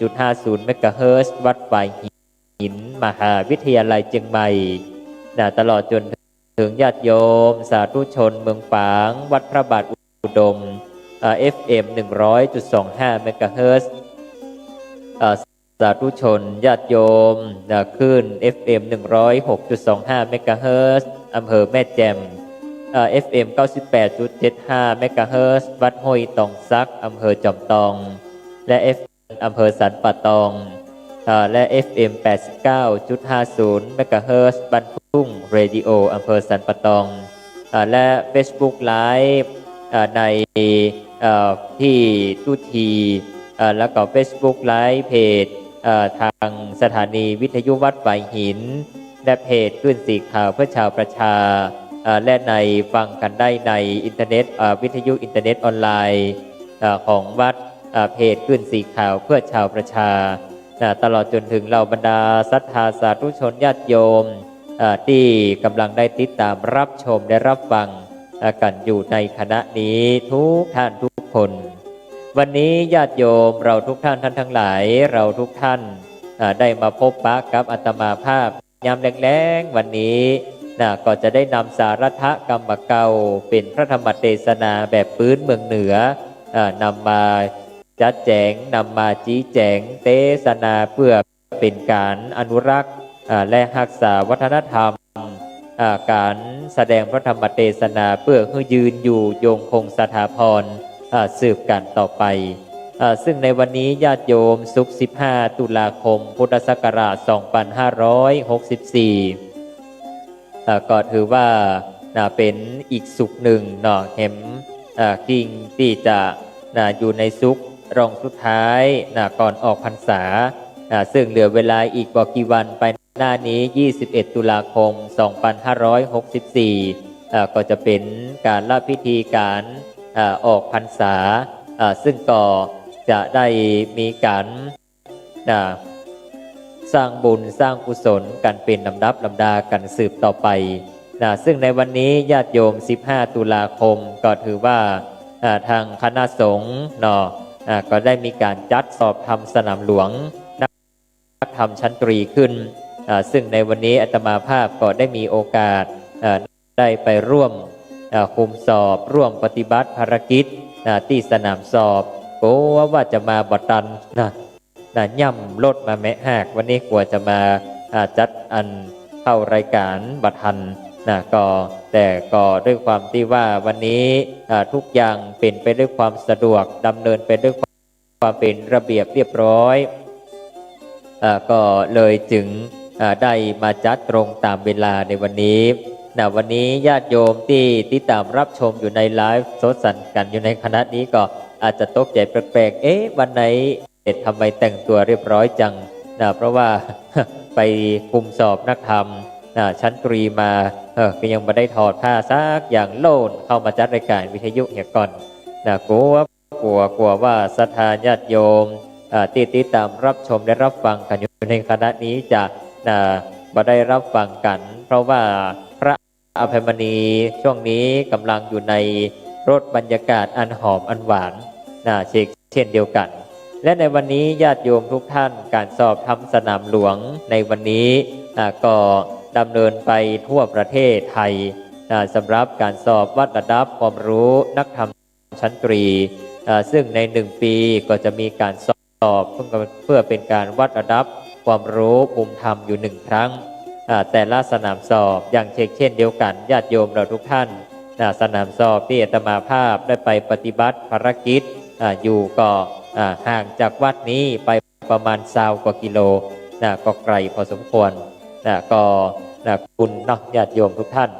104.50 เมกะเฮิรตซ์วัดฝ่ายหินมหาวิทยาลัยเชียงใหม่ตลอดจนถึงญาติโยมสาธุชนเมืองฝางวัดพระบาทอุดมFM 100.25 เมกะเฮิรตซ์สาธุชนญาติโยมขึ้น FM 106.25 เมกะเฮิรตซ์อำเภอแม่แจ่มFM 98.75 เมกะเฮิรตซ์วัดห้วยตองซักอำเภอจอมตองและ FM อำเภอสันป่าตองและ FM 89.50 เมกะเฮิรตซ์บ้านทุ่งเรดิโออำเภอสันป่าตองและ Facebook Live ในที่ทุทีแล้วก็ Facebook Live เพจทางสถานีวิทยุวัดฝ่ายหินและเพจคลื่นสีข่าวเพื่อชาวประชาและในฟังกันได้ในอินเทอร์เน็ตวิทยุอินเทอร์เน็ตออนไลน์ของวัดเพจคลื่นสีข่าวเพื่อชาวประชาตลอดจนถึงเหล่าบรรดาศรัทธาสาธุชนญาติโยมที่กำลังได้ติดตามรับชมและรับฟังกันอยู่ในคณะนี้ทุกท่านทุกคนวันนี้ญาติโยมเราทุกท่านทั้งหลายเราทุกท่านได้มาพบปะกับอาตมาภาพยามแรงๆวันนี้ก็จะได้นำสาระกรรมเก่าเป็นพระธรรมเทศนาแบบพื้นเมืองเหนือนำมาจัดแจงนำมาชี้แจงเทศนาเพื่อเป็นการอนุรักษ์และรักษาวัฒนธรรมการแสดงพระธรรมเทศนาเพื่อให้ยืนอยู่ยงคงสถาพรสืบกันต่อไปซึ่งในวันนี้ญาติโยมศุกร์15 ตุลาคมพุทธศักราช 2564ก็ถือว่าเป็นอีกศุกร์หนึ่งเห็นกิ่งที่จะอยู่ในศุกร์รองสุดท้ายก่อนออกพรรษาซึ่งเหลือเวลาอีกบ่กี่วันไปหน้านี้21 ตุลาคม 2564ก็จะเป็นการละพิธีการออกพรรษาซึ่งก็จะได้มีการสร้างบุญสร้างกุศลกันเป็นลำดับลำดากันสืบต่อไปซึ่งในวันนี้ญาติโยม15 ตุลาคมก็ถือว่าทางคณะสงฆ์ก็ได้มีการจัดสอบธรรมสนามหลวงนักธรรมชั้นตรีขึ้นซึ่งในวันนี้อาตมาภาพก็ได้มีโอกาสได้ไปร่วมคุมสอบร่วมปฏิบัติภารกิจที่สนามสอบโอ้ว่าจะมาบัดตันย่ำรถมาแมะหากวันนี้กลัวจะมาจัดอันเข้ารายการบัดทันแต่ก็ด้วยความที่ว่าวันนี้ทุกอย่างเป็นไปด้วยความสะดวกดำเนินไปด้วยความเป็นระเบียบเรียบร้อยก็เลยจึงได้มาจัดตรงตามเวลาในวันนี้วันนี้ญาติโยมที่ติดตามรับชมอยู่ในไลฟ์สดสั่นกันอยู่ในคณะนี้ก็อาจจะตกใจแปลกๆวันไหนทำไมแต่งตัวเรียบร้อยจังเพราะว่าไปคุมสอบนักธรรมชั้นตรีมาก็ยังไม่ได้ถอดผ้าซักอย่างโลนเข้ามาจัดรายการวิทยุเนี่ยก่อนกลัวว่าศรัทธาญาติโยมติดตามรับชมและรับฟังกันอยู่ในคณะนี้จะไม่ได้รับฟังกันเพราะว่าพระอภัยมณีช่วงนี้กำลังอยู่ในรถบรรยากาศอันหอมอันหวานเช่นเดียวกันและในวันนี้ญาติโยมทุกท่านการสอบธรรมสนามหลวงในวันนี้ก็ดำเนินไปทั่วประเทศไทยสำหรับการสอบวัดระดับความรู้นักธรรมชั้นตรีซึ่งใน1 ปีก็จะมีการสอบเพื่อเป็นการวัดระดับความรู้ภูมิธรรมอยู่1 ครั้งแต่ละสนามสอบอย่างเช่นเดียวกันญาติโยมเราทุกท่านสนามสอบที่อาตมาภาพได้ไปปฏิบัติภารกิจอยู่ก็ห่างจากวัดนี้ไปประมาณ20 กว่ากิโลก็ไกลพอสมควรก็คุณญาติโยมทุกท่าน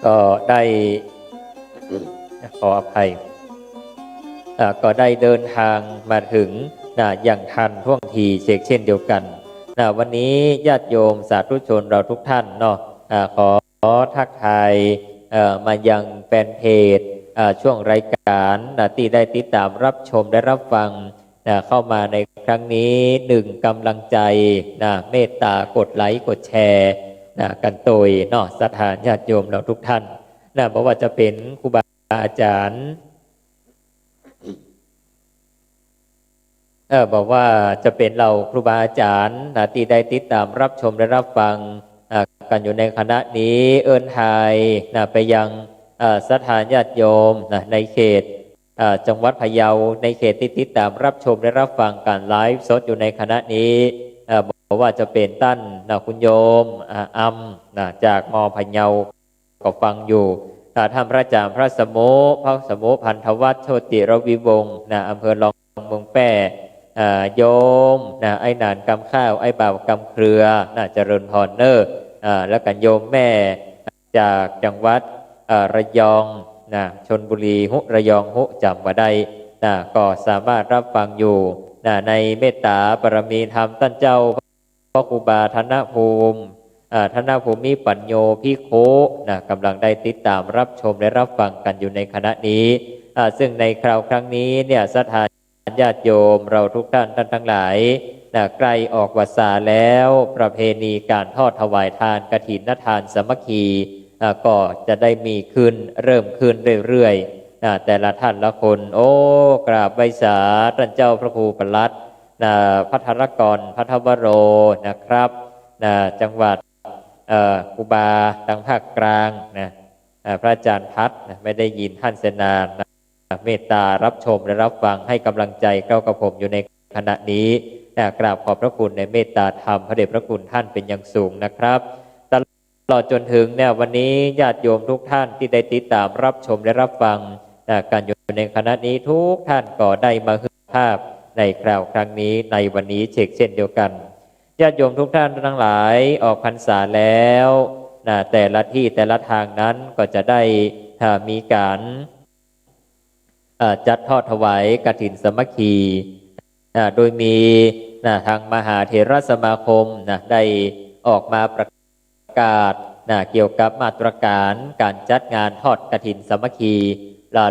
ก็ได้ขออภัยก็ได้เดินทางมาถึงอย่างทันท่วงทีเช่นเดียวกันวันนี้ญาติโยมสาธุชนเราทุกท่านขอทักทายมายังแฟนเพจช่วงรายการที่ได้ติดตามรับชมและรับฟังเข้ามาในครั้งนี้1 กำลังใจเมตตากดไลค์กดแชร์กันโดยศรัทธาญาติโยมเราทุกท่านเพราะว่าจะเป็นครูบาอาจารย์ บอกว่าจะเป็นเราครูบาอาจารย์ที่ได้ติดตามรับชมและรับฟังกันอยู่ในคณะนี้เอิ้นไทยไปยังสถานญาติโยมในเขตจังหวัดพะเยาในเขตที่ติดตามรับชมและรับฟังการไลฟ์สดอยู่ในคณะนี้บอกว่าจะเป็นตั้นคุณโยมอัมจากมพะเยาก็ฟังอยู่ท่านพระอาจารย์พระสมุพันธวัฒน์โชติรวิวงศ์อำเภอรองเมืองแปร่โยมไอ้หนานกำข้าวไอ้บ่าวกำเครือเจริญพรเนอร์แล้วกันโยมแม่จากจังหวัดระยองชลบุรีระยองจำว่าได้ก็สามารถรับฟังอยู่ในเมตตาบารมีธรรมท่านเจ้าพระครูบาธนภูมิธนภูมิปัญโยพิโคกำลังได้ติดตามรับชมและรับฟังกันอยู่ในคณะนี้ซึ่งในคราวครั้งนี้เนี่ยสถานญาติโยมเราทุกท่านทั้งหลายใกล้ออกวาสาแล้วประเพณีการทอดถวายทานกฐินทานสามัคคีก็จะได้มีขึ้นเริ่มขึ้นเรื่อยๆแต่ละท่านละคนโอ้กราบไหว้สาท่านเจ้าพระครูปลัดพัทรกรพัทวโรนะครับจังหวัดกุบาทางภาคกลางพระอาจารย์พัฒน์ไม่ได้ยินท่านเสนานเมตตารับชมและรับฟังให้กำลังใจเก้ากับผมอยู่ในขณะนี้กราบขอบพระคุณในเมตตาธรรมพระเดชพระคุณท่านเป็นอย่างสูงนะครับตลอดจนถึงวันนี้ญาติโยมทุกท่านที่ได้ติดตามรับชมและรับฟังการอยู่ในคณะนี้ทุกท่านก็ได้มาฮึกภาพในคราวครั้งนี้ในวันนี้เช่นเดียวกันญาติโยมทุกท่านทั้งหลายออกพรรษาแล้วแต่ละที่แต่ละทางนั้นก็จะได้มีการจัดทอดถวายกฐินสามัคคีโดยมีทางมหาเถรสมาคมได้ออกมาประกาศเกี่ยวกับมาตรการการจัดงานทอดกฐินสามัคคี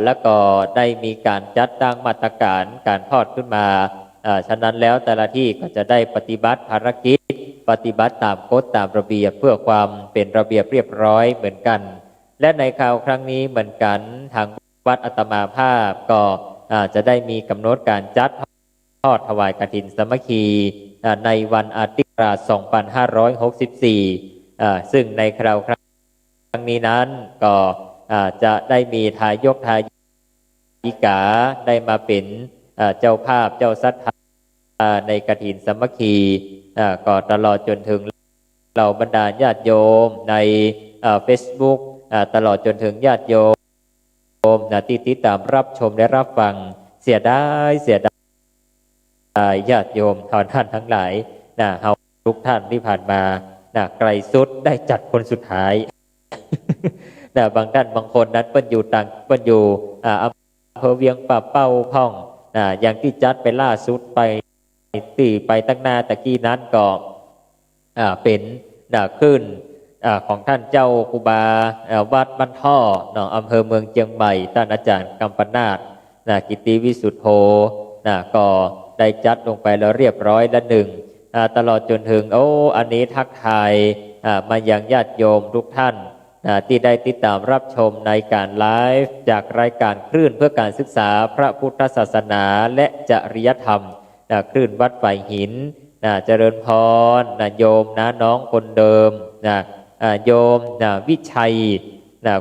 แล้วก็ได้มีการจัดตั้งมาตรการการทอดขึ้นมาฉะนั้นแล้วแต่ละที่ก็จะได้ปฏิบัติภารกิจปฏิบัติตามกฎตามระเบียบเพื่อความเป็นระเบียบเรียบร้อยเหมือนกันและในคราวครั้งนี้เหมือนกันทางวัดอัตมาภาพก็จะได้มีกำหนดการจัดทอดถวายกฐินสามัคคีในวันอาทิตย์ศักราช2564ซึ่งในคราวครั้งนี้นั้นก็จะได้มีทายกทายิกาได้มาเป็นเจ้าภาพเจ้าศรัทธาในกฐินสามัคคีก็ตลอดจนถึงเหล่าบรรดาญาติโยมในFacebook ตลอดจนถึงญาติโยมที่ติดตามรับชมและรับฟังเสียดายญาติโยมท่านทั้งหลายเฮาทุกท่านที่ผ่านมาไกลสุดได้จัดคนสุดท้ายบางท่านบางคนนั้นเปิ้นอยู่อำเภอเวียงป่าเป้าพ่องอย่างที่จัดไปล่าสุดไปตั้งหน้าตะกี้นั้นก็เป็นขึ้นของท่านเจ้าครูบาวัดบ้านท่ออำเภอเมืองเชียงใหม่ท่านอาจารย์กัมปนาทกิติวิสุทธโธก็ได้จัดลงไปแล้วเรียบร้อยละหนึ่งตลอดจนถึงอันนี้ทักทายมายังญาติโยมทุกท่านที่ได้ติดตามรับชมในการไลฟ์จากรายการคลื่นเพื่อการศึกษาพระพุทธศาสนาและจริยธรรมคลื่นวัดไฟหินเจริญพรโยมน้องคนเดิมโยมวิชัย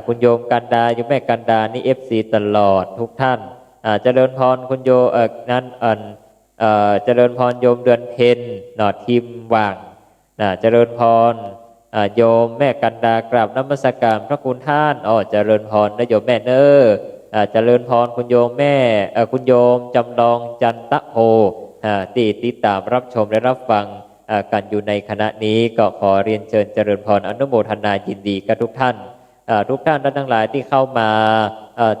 คุณโยมกันดาโยมแม่กันดานี่FCตลอดทุกท่านเจริญพรคุณโยนั้นเจริญพรโยมเดือนเพ็ญทีมว่างเจริญพรโยมแม่กันดากราบนมัสการพระคุณท่านเจริญพรนะโยมแม่เนอเจริญพรคุณโยมแม่คุณโยมจำลองจันตะโพที่ติดตามรับชมและรับฟังกันอยู่ในคณะนี้ก็ขอเรียนเชิญเจริญพรอนุโมทนายินดีกับทุกท่านทั้งหลายที่เข้ามา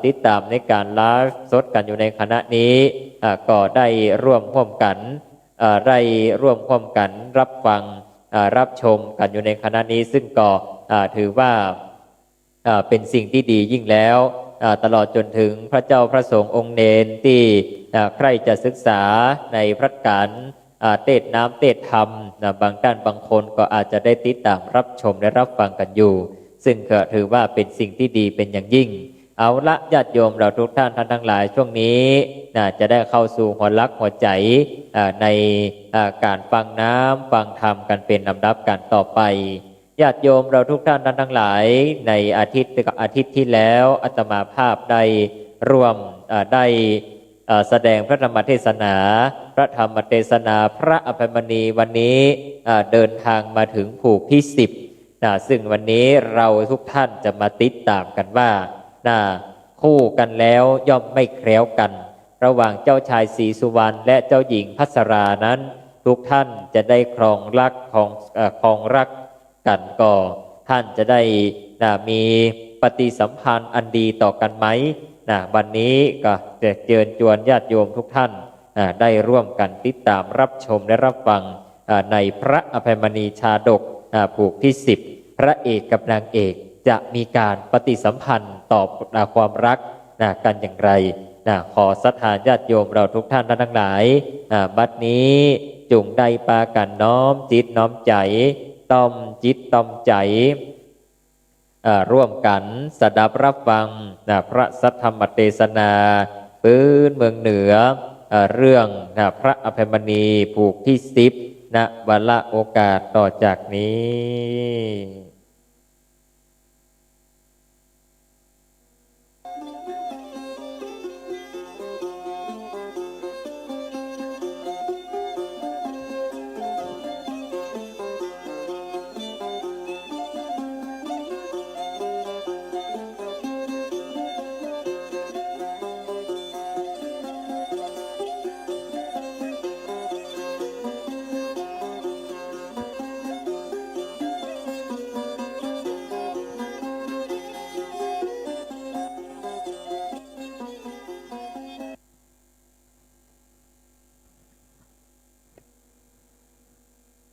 ติดตามในการไลฟ์สดกันอยู่ในคณะนี้ก็ได้ร่วมกันรับฟังรับชมกันอยู่ในคณะนี้ซึ่งก็ถือว่าเป็นสิ่งที่ดียิ่งแล้วตลอดจนถึงพระเจ้าพระสงฆ์องค์เนนที่ใครจะศึกษาในพระการเทศน้ำเทศธรรมบางท่านบางคนก็อาจจะได้ติดตามรับชมและรับฟังกันอยู่ซึ่งก็ถือว่าเป็นสิ่งที่ดีเป็นอย่างยิ่ง เอาละญาติโยมเราทุกท่านทั้งหลายช่วงนี้จะได้เข้าสู่หัวลักหัวใจในการฟังน้ำฟังธรรมกันเป็นลำดับกันต่อไปญาติโยมเราทุกท่านทั้งหลายในอาทิตย์ที่แล้วอาตมาภาพได้ร่วมได้แสดงพระธรรมเทศนาพระธรรมเทศนาพระอภัยมณีวันนี้เดินทางมาถึงผูกที่10ซึ่งวันนี้เราทุกท่านจะมาติดตามกันว่าคู่กันแล้วย่อมไม่แคล้วกันระหว่างเจ้าชายศรีสุวรรณและเจ้าหญิงพัสรานั้นทุกท่านจะได้ครองรักของรักกันก็ท่านจะได้มีปฏิสัมพันธ์อันดีต่อกันไหมวันนี้ก็จะเชิญชวนญาติโยมทุกท่านได้ร่วมกันติดตามรับชมและรับฟังในพระอภัยมณีชาดกผูกที่10พระเอกกับนางเอกจะมีการปฏิสัมพันธ์ต่อความรักกันอย่างไรขอศรัทธาญาติโยมเราทุกท่านทั้งหลายบัดนี้จุงได้ปากันน้อมจิตน้อมใจต้อมจิตต้อมใจร่วมกันสดับรับฟังพระสัทธรรมเทศนาปื้นเมืองเหนือเรื่องพระอภัยมณีผูกที่10วาระโอกาสต่อจากนี้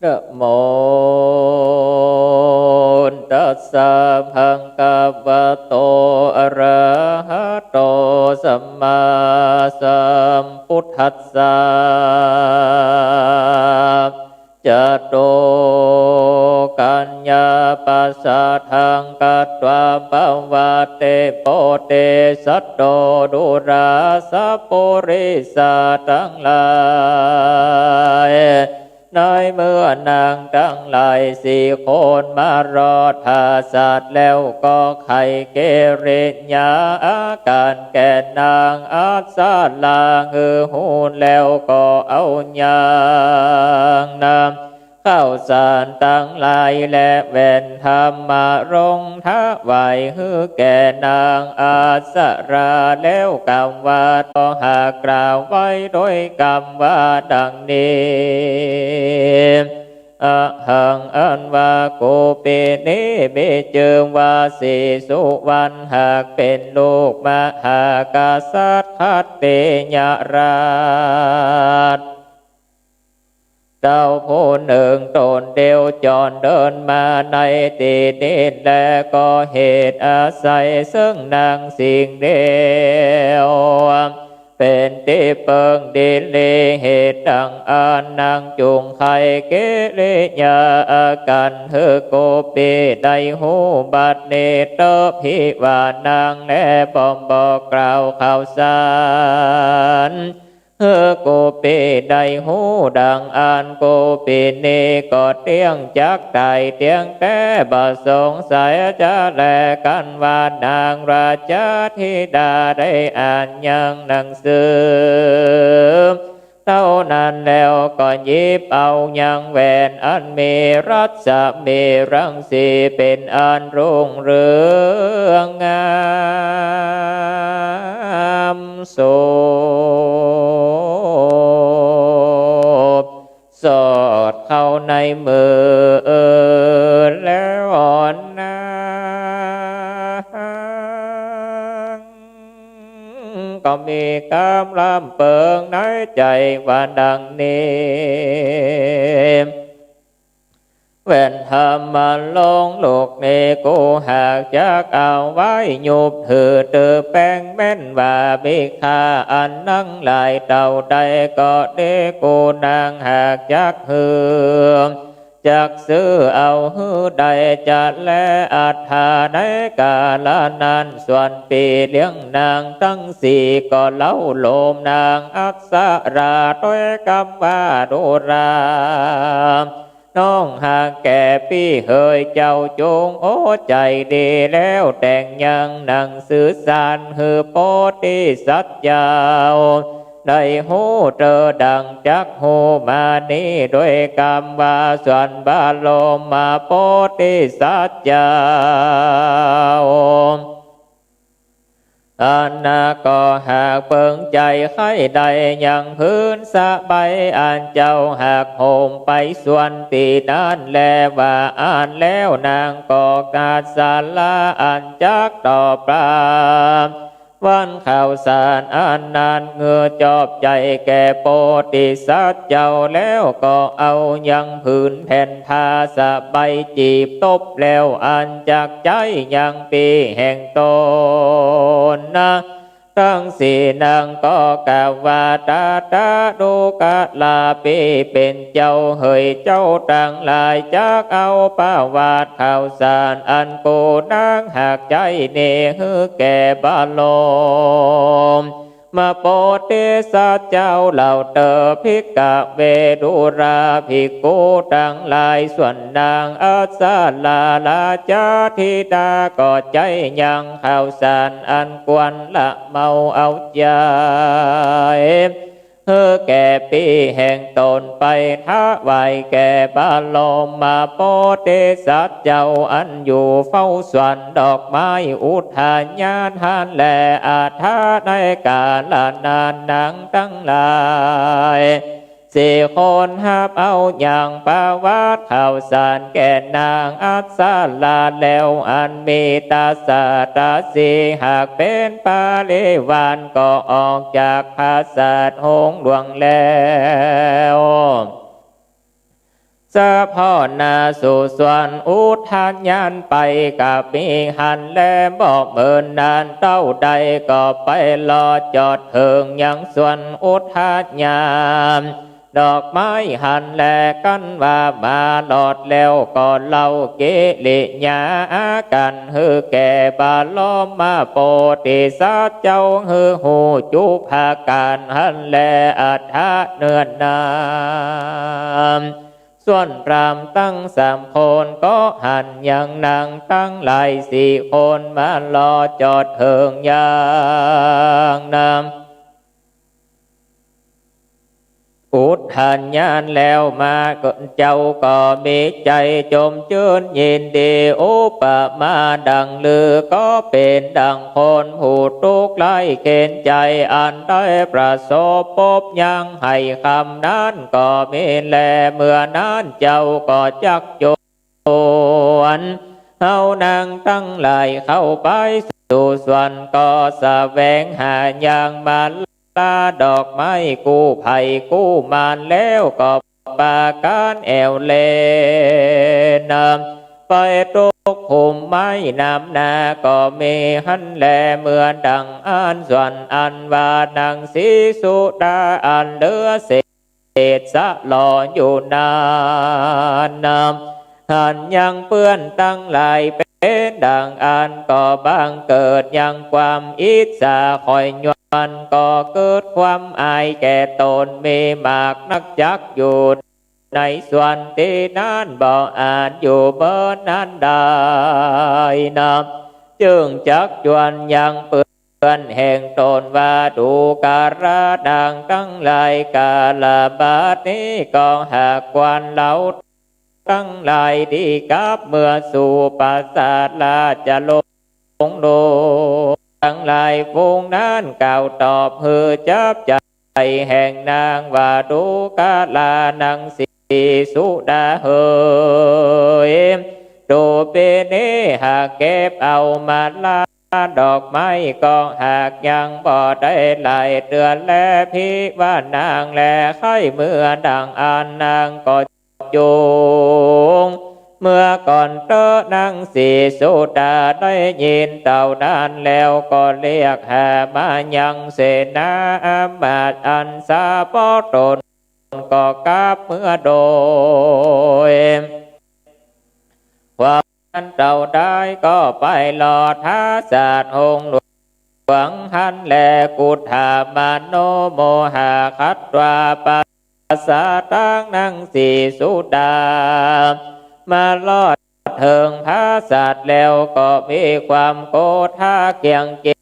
นะโมตัสสะภะคะวะโตอะระหะโตสัมมาสัมพุทธัสสะจะโตกัญญาปัสสะทังกัตถาภวะเตโปเตสัตโตดุราสัพปุริสาทั้งหลายในเมื่อนางทั้งหลายสี่คนมารอทาสัตว์แล้วก็ไข่เกเรญาอาการแก่นางอาสาลาหือหูแล้วก็เอายางนำข้าวสารตั้งหลายและแว่นธรรมรงทไหวหือแก่นางอาสราแล้วกำว่าต้องหากล่าวไว้โดยกำว่าดังนี้อะหังอันว่าโกเปเนเบเจิงว่าสีสุวรรณหากเป็นลูกมหากษัตริย์คัตเตญราชเจ้าผู้หนึ่งตนเดียวจรเดินมาในที่ดินและก็เหตุอาศัยซึ่งนางสิ่งเดียวเป็นที่เปิงดินเลเหตุดังอานนางจุงไข่เกเรญาอากันเฮโกปีได้หูบัดเนเตพิวานางและบอมบอกกล่าวข่าวสารเฮโกปีได้หูดังอ่านโกปีนี้ก็เตียงจักไตเตียงแต่บ่สงสัยจะแลกันว่านางราชธิดาได้อ่านยังหนังสือเท่านั้นแล้วก็หยิบเอายังแหวนอันมีรัศมีรังสีเป็นอันรุ่งเรืองงามโสสอดเข้าในมือแล้วอ่อนนางก็มีกำลังเปิงในใจว่าดังนี้แว่นธรรมลงโลกนี้กูหากจักเอาไว้ยุบถือเตือแป้งแม่นว่าบิคาอันนั่งหลายเต่าใดก็เดกูนางหากจักหือ จักซื้อเอาหือใดจัดและอัฏฐาในกาลนั้นส่วนปีเลี้ยงนางทั้งสี่ก็เล่าโลมนางอักษราด้วยกำว่าดุราน้องหากแก่พี่เฮยเจ้าจงโอ้ใจดีแล้วแต่งยังหนังสื่อสารฮือโพธิสัตว์ยาวได้หูเจอดังจักหูมานี้ด้วยกรรมว่าส่วนบาโลมาโพธิสัตว์ยาวอันนาก็หากเปิงใจใครใดยังพื้นสะใบอันเจ้าหากโหมไปส่วนตีนั้นแลว่าอ่านแล้วนางก็กาศาลาอันจักต่อปรามวันข่าวสารอันนานเงือจอบใจแก่โพธิสัตว์เจ้าแล้วก็เอายังพื้นแผ่นทาสะใบจีบตบแล้วอันจากใจยังปีแห่งตนนะตั้งสี่นางก็กล่าวว่าตาดูกะลาปีเป็นเจ้าเฮยเจ้าต่างลายจักเอาป้าวาดข่าวสารอันกูนางหากใจเนฮือแก่บาโลมมาโปเตสะเจ้าเหล่าเตอภิกะเวดุราภิกขุต่างลายส่วนนางอัสสาลาลาจาธิดาก็ใจยังข่าวสารอันกวนละเมาเอาใจเฮอแก่ปีแห่งตนไปท้าไหวแก่บาโลมมาโปเตสัตว์เจ้าอันอยู่เฝ้าสวนดอกไม้อุทานญาณหันแลอาทาในกาลนานนางตั้งหลายสี่คนหับเอาอย่างปาวาดข่าวสารแก่นางอัสสาลาแล้วอันมีตาสาตาสีหากเป็นปาลิวานก็ออกจากภาษาทหงหลวงแล้วสะพ่อนาสู่ส่วนอุทานยานไปกับมีหันแลบอกเมินนานเต้าใดก็ไปรอจอดเถิงยังส่วนอุทานยานดอกไม้หันแลกันว่ามาหลอดแล้วก็เล่าเกลิญากันฮือแก่บาลอมมาโปติสัตว์เจ้าฮือหูจุภาการหันแลอัฏฐะเนือนนามส่วนพรามตั้งสามคนก็หันยังนางตั้งหลายสี่คนมารอจอดเถิงอย่างนำอุทานญาณแล้วมาเจ้าก็มีใจจมชื่นยินดีอุปมาดังลือก็เป็นดังคนผู้ทุกข์ไร้เกณฑ์ใจอันได้ประสบพบยังให้คำนั้นก็มีแลเมื่อนั้นเจ้าก็จักจวนเฮานางตั้งหลายเข้าไปสู่สวรรค์ก็แสวงหาอย่างมาลาดอกไม้กู้ภัยกู้มานแล้วก็ปาการแอวเลนไปตุกหุมไม้น้ำนาก็มีหันแลเมื่อดังอันส่วนอันว่าดังสีสุดาอันเลือเศษสะหล่ออยู่นานหันยังเปื้อนตั้งหลายเป็นดังอันก็บังเกิดยังความอิจฉาคอยยวนก็เกิดความอายแก่ตนมีมากนักจักอยู่ในส่วนที่นั้นบ่อาจอยู่เมื่อนั้นได้นับจึงจักจวนยังเปื้อนแห่งตนว่าดูการะดังตั้งหลายกาลบาดนี้ก็หากควันเหล่าตั้งหลายดีกับเมื่อสู่ปราสาทลาจะลงโดทั้งหลายฟูงนั้นกล่าวตอบเฮือจับใจแห่งนางว่าดูกาลานางสีสุดาเฮยดูเป็นนี้หากเก็บเอามาลาดอกไม้ก็หากยังบ่ได้หลายเดือนแลพี่ว่านางแลไข้เมื่อดังอ่านนางก็จูงเมื่อก่อนเตอนางสีสุดาได้ยินเต่าดานแล้วก็เรียกหามายังเสนาอามาตย์อันสาปตนก็กลับเมื่อโดย ความนั้นเราได้ก็ไปหลอดท้าศาสตร์องค์หลวงหันแลกุฏฐามโนโมหะคัตวาปัสสะตังนังสีสุดามาลอดเถิงพระสัตว์แล้วก็มีความโกธาเกียงเกี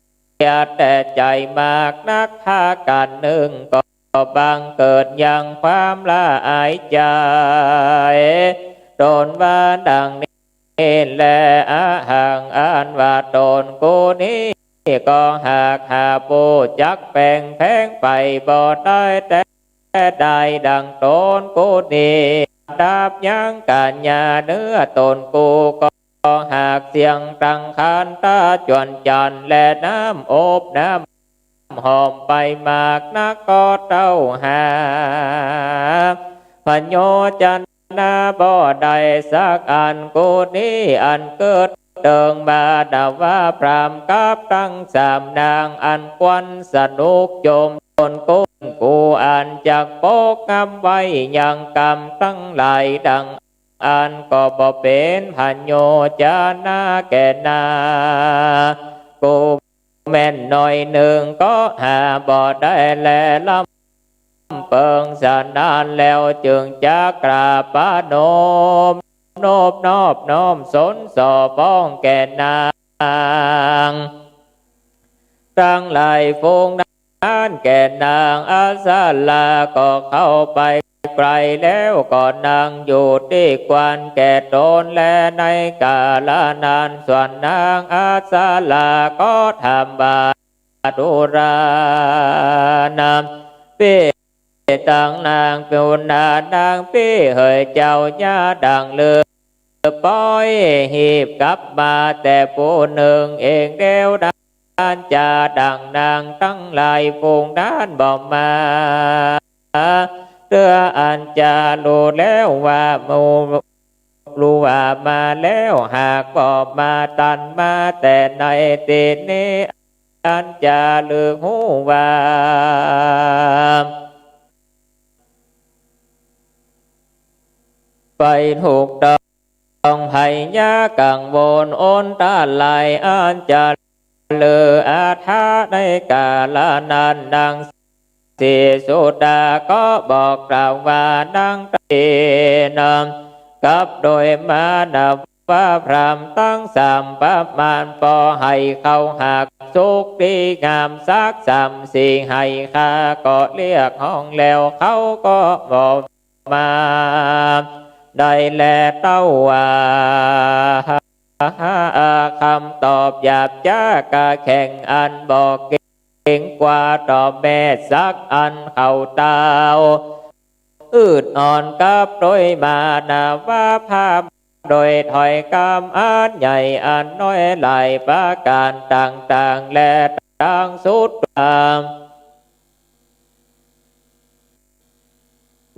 ยดแต่ใจมากนักพากันหนึ่งก็บังเกิดอย่างความละอายใจโดนว่าดังนี้แลอาหังอันว่าโดนกูนี้ก็หากหาปูจักแปลงแพงไปบ่ได้แต่ได้ดังโดนกูนี้ดาบยังกัญญาเนื้อตนกูก็หากเสียงตังคานตาจวนจันและน้ำอบน้ำหอมไปมากนักก็เต้าหาพโยจันนาบ่ได้สักอันกูนี้อันเกิดเดิงมาดาว่าพรามกับตั้งสามนางอันควันสนุกโจมตนกูอ่านจากโปกงามไว้ยังกรรมตั้งหลายดังอันก็บ่เป็นพันโยจานาแก่นากูแม่นหน่อยหนึ่งก็หาบ่ได้แลลำเปิงสันดานแล้วจึงจะกราบปะโนมนอบน้อมสนสอป้องแก่นางตั้งหลายฟงด้านแก่นางอาสาลาก็เข้าไปไกลแล้วก็นางอยู่ที่กวนแก่ตนและในกาลนานส่วนนางอาสาลาก็ทำบาดุรานามปีตังนางเปียนานางปีเฮยเจ้าญาดังเลือปล่อยหีบกลับมาแต่ผู้หนึ่งเองเดียวด้านจะดังนางตั้งหลายฟูงด้านบ่มาเตืออันจะรู้แล้วว่ามูรู้ว่ามาแล้วหากบ่มาตันมาแต่ในตีนี้อันจะลือหูว่าไปถูกต้องไผยากังวลอนตาลายอันจะเลืออาทาในกาลนันดังสีสุดาก็บอกกล่าวว่าดังตีนำกับโดยมาดับว่าพรามตั้งสามประมาณปอให้เขาหักสุกดีงามสักสามสี่ให้ข้าก็เรียกห้องแล้วเขาก็บอกมาได้แลเต้าว่าคำตอบหยาบจ้ากะแข่งอันบอกเก่งกว่าตอบแม่สักอันเขาเต้าอืดอ่อนกับโดยมานาว่าภาพโดยถอยกำอันใหญ่อันน้อยหลายประการต่างๆและต่างสุด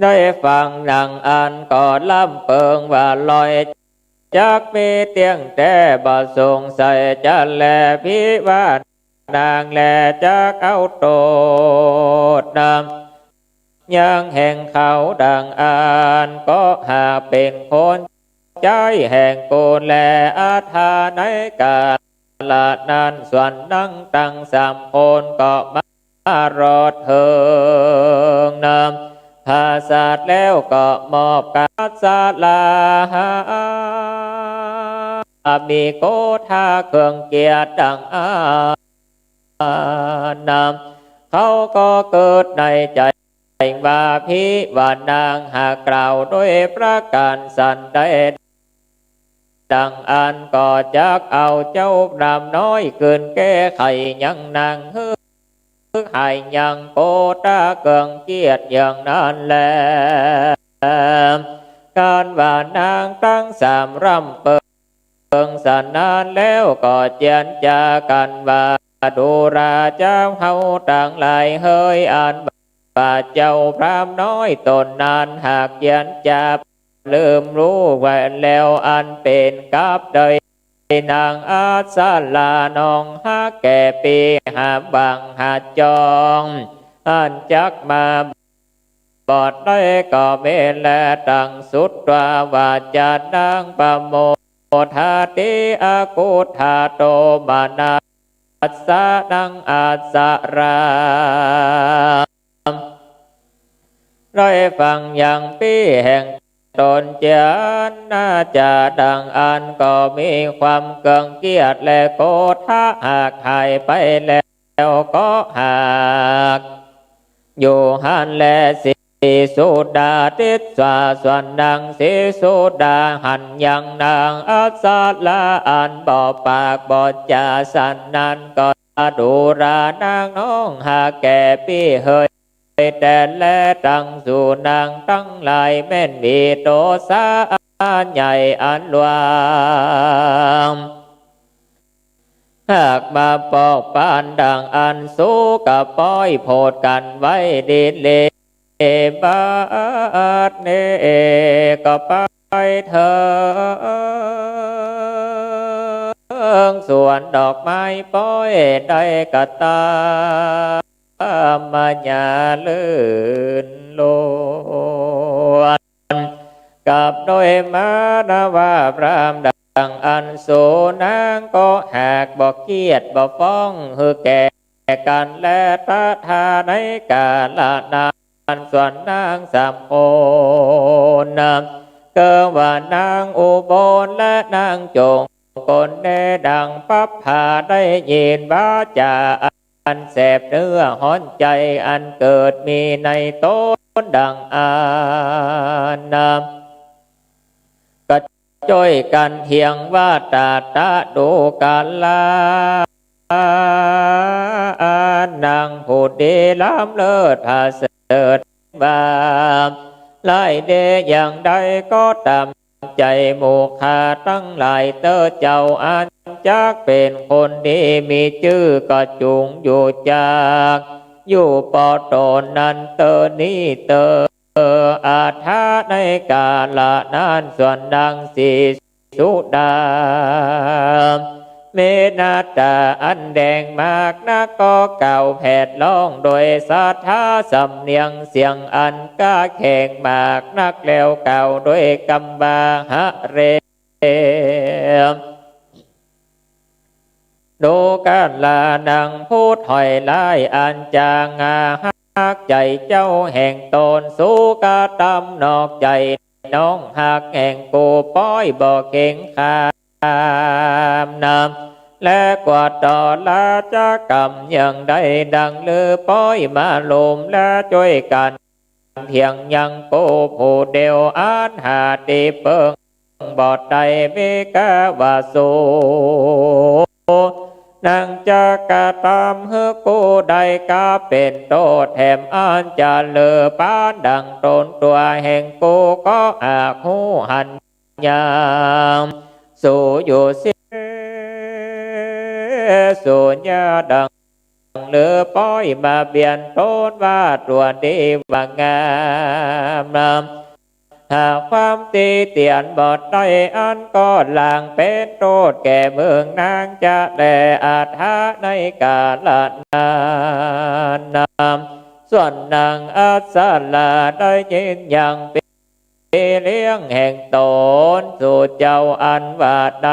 ได้ฟังดังอันก็ล้ำเปิงว่าลอยจักมีเตียงแต่บ่สงใส่จะแลพิวานางแลจักเอาโตดนำยังแห่งเขาดังอันก็หาเป็นคนใจแห่งกูแลอาทาในกาลนั้นส่วนนั่งตั้งสามคนก็มารอดเถิงนำภาษาแล้วก็มอบกาสาลามีโกธาเครื่องเกียรติดังนำเขาก็เกิดในใจว่าพิวานางหากกล่าวด้วยประการสันใดดังอันก็จักเอาเจ้าพรามน้อยเกินแก้ไขยังนางฮึหายยังโกตาเกิงเกียรติอย่างนั้นแลการว่านางตั้งสามรำเปิงสนานแล้วก็เจียนจากันว่าดูราเจ้าเฮาต่างหลายเฮยอ่านป่าเจ้าพรามน้อยตนนานหากเจียนจาลืมรู้ไว้แล้วอันเป็นกับใดนางอาสาลานองหาแก่ปีหาบังหาจองอันจักมาบอดได้ก็เมและตั้งสุดว่าจะนางประโม ทาติอากุธาโตมานาอัสสะนังอัสสะราร้อยฟังอย่างปีแห่งตนเจนน่าจะดังอันก็มีความเกิงเกียจและโกธาหากหายไปแล้วก็หากอยู่หันและสิสุดาติสวาส่วนนางสิสุดาหันยังนางอัสสะละอันบ่ปากบ่จาสันนั้นก็ดูรานางน้องหาแก่ปีเฮยแต่และตั้งสู่นางตั้งหลายแม่นมีโตสาอันใหญ่อันหลวงหากมาปอกปานดังอันสู้กับป้อยโพดกันไว้ดีเลบาดเนก็ไปเถิงส่วนดอกไม้ป้อยได้กะตามาญาลื่นโลนกับโดยมานาวาพรามดังอันโสนางก็หากบอกเกียรติบอกฟ้องฮือแก่กันและตาทาในกาลนานส่วนนางสามโอนเกิดว่านางอุบลและนางจงคนได้ดังปับผาได้ยินว่าจะอันแสบเนื้อห้อนใจอันเกิดมีในต้นดังอานก็ช่วยกันเทียงว่าตาตาดูกาลานางผู้ดีล้ำเลิศผาเสดิดบาไล่เดอย่างใดก็ตามใจหมู่ข้าตั้งหลายเตอเจ้าอันจักเป็นคนดีมีชื่อก็จุงอยู่จากอยู่ปอตนนั้นเตอนี้เตออาทาในกาละนั้นส่วนนางสีสุดาเมนาตาอันแดงมากนักก็เก่าแผดล่องโดยสาธาสำเนียงเสียงอันก้าแข่งมากนักแล้วเก่าโดยกำบาหะเรดูกันลานังพูดหอยลายอันจางาหักใจเจ้าแห่งตนสู้กะตำนอกใจน้องหักแห่งกูป้อยบ่เก่งขามนำและกว่าต่อลาจะกำยังได้ดังลือป้อยมาลมและช่วยกันเพียงยังกูผู้เดียวอันหาตีเปิงบอดใดมิกาวาสูนางจะกะตามเฮกูใดกาเป็นโตแถมอันจะเลือปานดังตนตัวแห่งกูก็อาจหูหันยามสู่อยู่เสียสู่ญาดังเลือป้อยมาเบียนต้นว่าตัวดีว่างามหากความตีเตียนบอดได้อันก็ลางเป็นโทษแก่เมืองนางจะแต่อาถาในกาลนานส่วนนางอัสสาลาได้ยินอย่างเป็นเลี้ยงแห่งตนสู่เจ้าอันว่าใด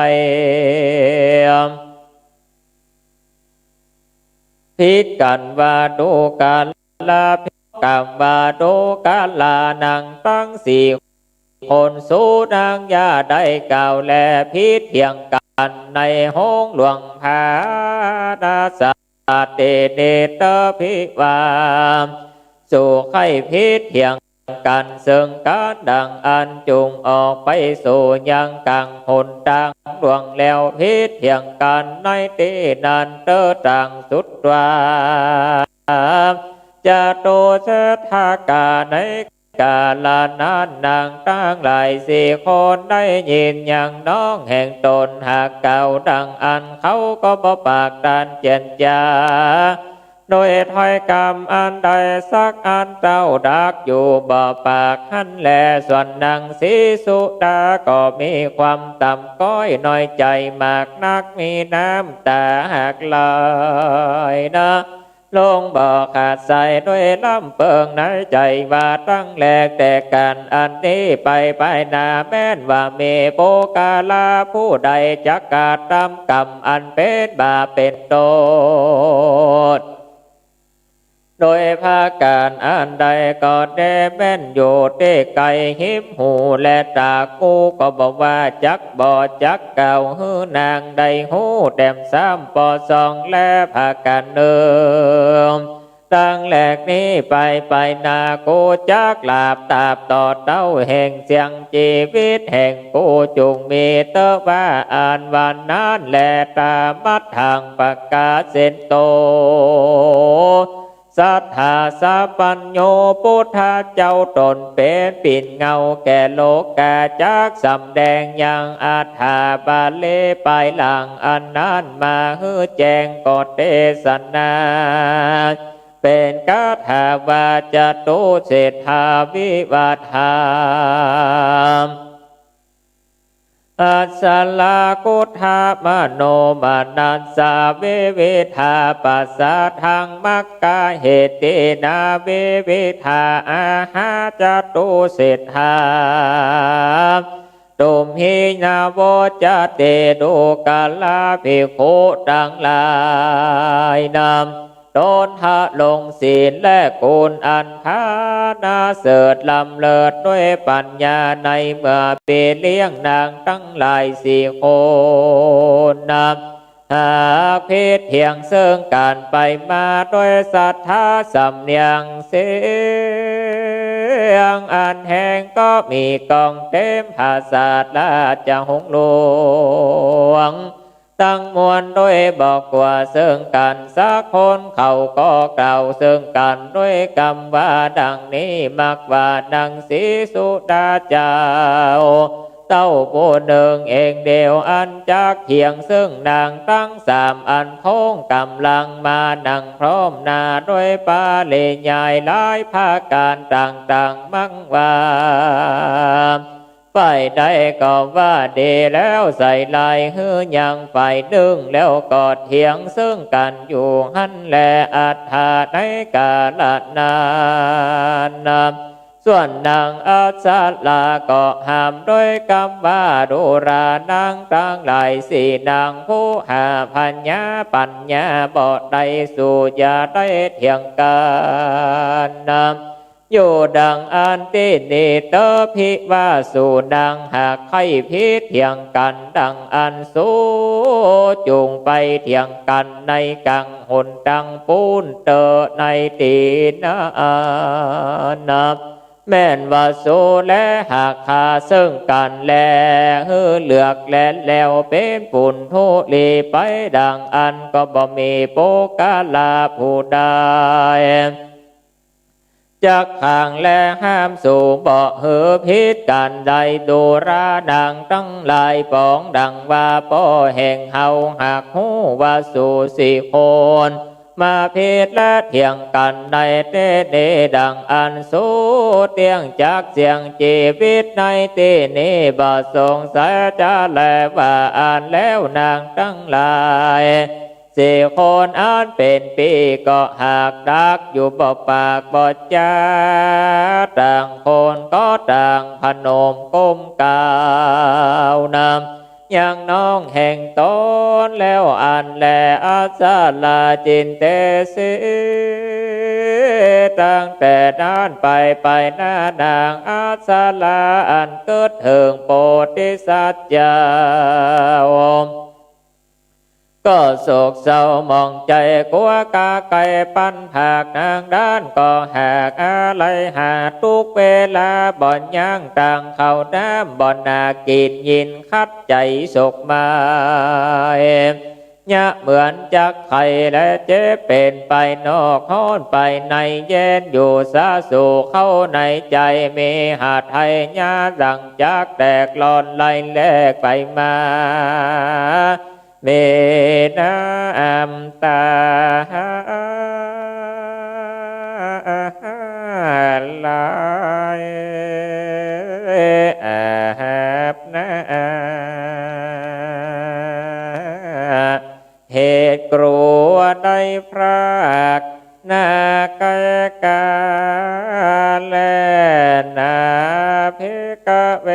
พิดกันว่าดูกาลาพิดกันว่าดูกาลานางตั้งสี่คนสู้นางยาได้เก่าแลพิษเทียงกันในห้องหลวงพาดาสาเตเนตพิวามสู่ไข่พิษเทียงกันซึ่งการดังอันจุงออกไปสู่ยังกังหนต่างหลวงแล้วพิษเทียงกันในตีนันเตอต่างสุดวาจะโตเสถากาในกาลานานนางตั้งหลายสี่คนได้ยินอย่างน้องแห่งตนหากเก่าดังอันเขาก็บ่ปากดันเจนจาโดยถ้อยคำอันใดสักอันเต้าดักอยู่บ่ปากหันแลส่วนนางสีสุดาก็มีความต่ำก้อยน้อยใจมากนักมีน้ำตาหักลายนะ ลงบ่อขาดใส่ด้วยลำเปิงในใจว่าตั้งแหลกแต่การอันนี้ไปนาแม่นว่าเมโปกาลาผู้ใดจักกาตามกรรมอันเป็นบาปเป็นโทษโดยภาการอันใดก็ได้แม่นอยู่เต้ไก่หิมหูและตากูก็บอกว่าจักบ่จักเก่าหือนางใดหูแต้มสามปอสองและภาการเนิมตั้งแหลกนี้ไปนากูจักลาบตาบต่อเต้าแห่งเสียงชีวิตแห่งกูจุงมีเตว่าอ่านวันนั้นแลตามัดทางปากกาเส้นโตสัทธาสัพพัญโญพุทธเจ้าตนเป็นปิ่นเงาแก่โลกาจักสำแดงอย่างอาถาบาเลไปหลังอันนั้นมาฮือแจงกฎเทศนาเป็นกาถาวาจตุเศรษฐาวิวัฏฐามอัสสลากุธามโนมานัสสาเวเวทาปัสสะทังมักกะเหตินาเวเวทาอาหาจตุเศรษฐาตุมหินาโวจเตโดกาลาภิกขุทั้งหลายนำตนทะลงศีลและกุลอันพานาเสดลำเลิศด้วยปัญญาในเมื่อปีเลี้ยงนางทั้งหลายสี่คนนำหากเพศเพียงเสื่องการไปมาด้วยศรัทธาสำเนียงเสียงอันแห่งก็มีกองเต็มภาษาราชหงส์หลวงตั้งมวลด้วยบอกว่าซึ่งกันสักคนเขาก็กล่าวซึ่งกันด้วยคำว่าดังนี้มักว่าดังสีสุดาเจ้าเต้าผู้หนึ่งเองเดียวอันจากเพียงซึ่งนางตั้งสามอันพงกำลังมานั่งพร้อมหน้าด้วยปาเลใหญ่หลายภาการต่างๆมั่งว่าฝ่ายใดก็ว่าดีแล้วใส่ลายหื้อยังฝ่ายดึงแล้วก็เถียงซึ่งกันอยู่หันแลอัฏฐาในกาลนานส่วนนางอัสสลาก็ห้ามด้วยคำว่าดูรานางตั้งหลายสี่นางผู้หาพัญญาปัญญาบ่ได้สู่ยาได้เถียงกันอยู่ดังอันตินิเตภิวาสูดังหากใครพิเถียงกันดังอันสูจุงไปเถียงกันในกังหนดังปูนเตอในตีนาแม่นว่าสูและหากคาซึ่งกันแลฮือเลือกแลแล้วเป็นปุ่นทุลีไปดังอันก็บ่มีโปกาลาผู้ใดจักห่างและห้ามสู่บ่หือพิษกันใดดูราดังตั้งหลายปองดังว่าป่อแห่งเฮาหากหูว่าสู่สี่คนมาพิษและเถียงกันในเตเดดังอันสู้เตียงจากเสียงชีวิตในที่นี้บ่สงสัยจะแลว่าอ่านแล้วนางตั้งหลายสี่คนอันเป็นปีก็หากดักอยู่บ่ปากบ่จาต่างคนก็ต่างพนมก้มกาวนำอย่างน้องแห่งตนแล้วอันแลอาสาลาจินเตสิตั้งแต่นั้นไปหน้านางอาสาลาอันเกิดถึงโพธิสัตว์เจ้าก็โศกเศร้ามองใจกลัวกาไก่ปันหากนางด้านก็หากอะไรหาทุกเวลาบ่อนย่างต่างเข้าน้ำบ่อนนากินยินคัดใจโศกมาเนี่ยเหมือนจักไข่และเจ็บเป็นไปนอกห้อนไปในเย็นอยู่ซาสู่เข้าในใจมีหาไทยญาดังจักแตกลอนไหลแลกไปมาเมนาอัมตาลายอาบนาเหตุกลัวได้พราก ภิกเว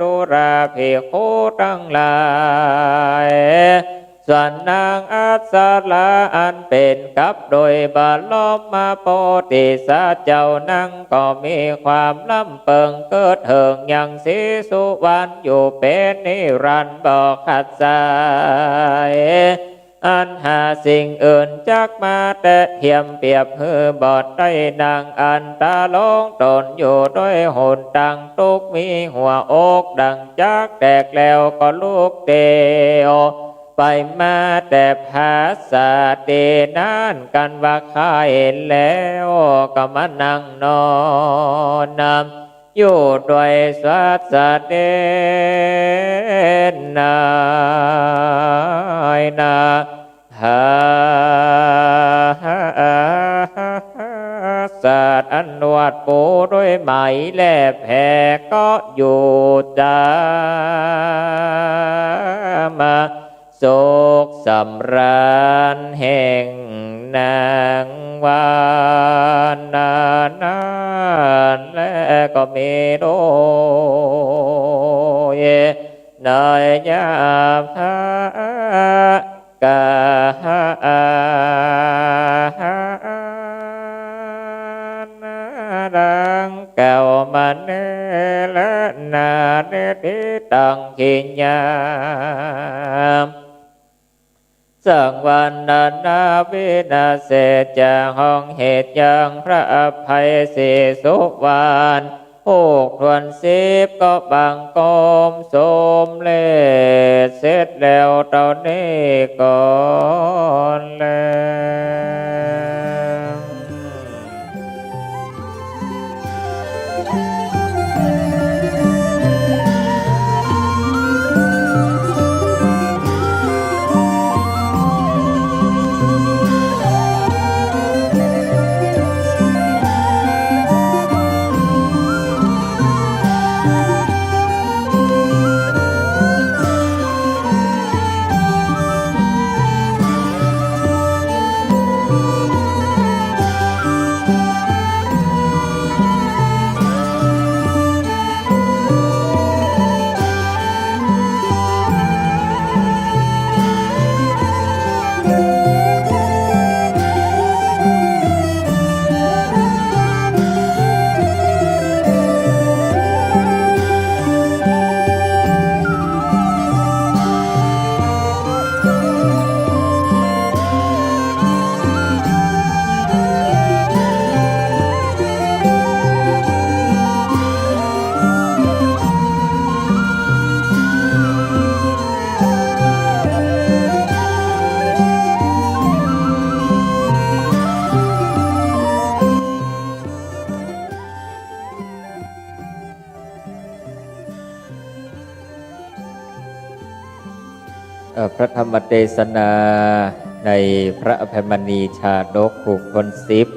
ดุราภิกขุทั้งหลายส่วนนางอัศราอันเป็นกับโดยบาลมมาโพธิสัตว์เจ้านั่งก็มีความลำเปิงเกิดเถิงอย่างศรีสุวรรณอยู่เป็นนิรันดร์บ่ขาดสายอันหาสิ่งอื่นจักมาแต่เทียมเปรียบหือบอดได้นางอันตาลงตนอยู่ด้วยหนตังตุกมีหัวอกดังจักแตกแล้วก็ลูกเดียวไปมาแต่ภาษาเตนานกันว่าข้าเห็นแล้วก็มานั่งนอนนำอยู่ด้วยสัตเดนนายนาหาสัตว์อันวดปูด้วยไหมแลบแผ่ก็อยู่จามาโศกสำราญแห่งนางวานานานและก็มีโดยนายยาภากาดังเก่ามันเนละนาเนติตังขิญญาสังวันนาวินาเสจาห้องเหตุยังพระอภัยสิสุวรรณผูกทวนสิบก็บังกมสมเลเสร็จแล้วตอนนี้ก่อนแล้วพระธรรมเทศนาในพระอภัยมณีชาดกผูกพลสิบ